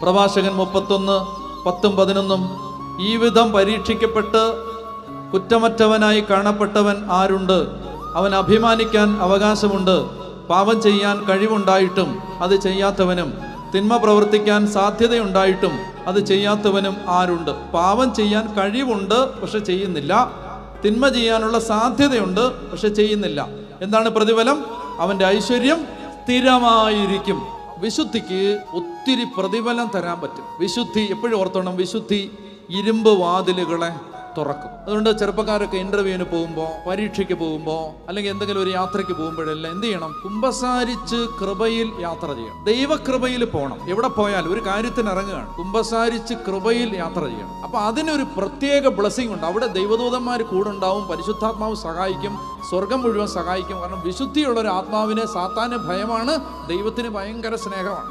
പ്രഭാഷകൻ 31:10-11 ഈ വിധം പരീക്ഷിക്കപ്പെട്ട് കുറ്റമറ്റവനായി കാണപ്പെട്ടവൻ ആരുണ്ട്? അവൻ അഭിമാനിക്കാൻ അവകാശമുണ്ട്. പാപം ചെയ്യാൻ കഴിവുണ്ടായിട്ടും അത് ചെയ്യാത്തവനും തിന്മ പ്രവർത്തിക്കാൻ സാധ്യതയുണ്ടായിട്ടും അത് ചെയ്യാത്തവനും ആരുണ്ട്? പാപം ചെയ്യാൻ കഴിവുണ്ട്, പക്ഷെ ചെയ്യുന്നില്ല. തിന്മ ചെയ്യാനുള്ള സാധ്യതയുണ്ട്, പക്ഷെ ചെയ്യുന്നില്ല. എന്താണ് പ്രതിഫലം? അവൻ്റെ ഐശ്വര്യം സ്ഥിരമായിരിക്കും. വിശുദ്ധിക്ക് ഒത്തിരി പ്രതിഫലം തരാൻ പറ്റും. വിശുദ്ധി എപ്പോഴും ഓർത്തോണം, വിശുദ്ധി ഇരുമ്പ് വാതിലുകളെ തുറക്കും. അതുകൊണ്ട് ചെറുപ്പക്കാരൊക്കെ ഇന്റർവ്യൂവിന് പോകുമ്പോൾ, പരീക്ഷയ്ക്ക് പോകുമ്പോൾ, അല്ലെങ്കിൽ എന്തെങ്കിലും ഒരു യാത്രയ്ക്ക് പോകുമ്പോഴെല്ലാം എന്ത് ചെയ്യണം? കുമ്പസാരിച്ച് കൃപയിൽ യാത്ര ചെയ്യണം. ദൈവകൃപയിൽ പോകണം. എവിടെ പോയാലും ഒരു കാര്യത്തിന് ഇറങ്ങുകയാണ്, കുമ്പസാരിച്ച് കൃപയിൽ യാത്ര ചെയ്യണം. അപ്പൊ അതിനൊരു പ്രത്യേക ബ്ലെസ്സിങ് ഉണ്ട്. അവിടെ ദൈവദൂതന്മാർ കൂടെ ഉണ്ടാവും, പരിശുദ്ധാത്മാവ് സഹായിക്കും, സ്വർഗം മുഴുവൻ സഹായിക്കും. കാരണം വിശുദ്ധിയുള്ള ഒരു ആത്മാവിനെ സാത്താന് ഭയമാണ്, ദൈവത്തിന് ഭയങ്കര സ്നേഹമാണ്.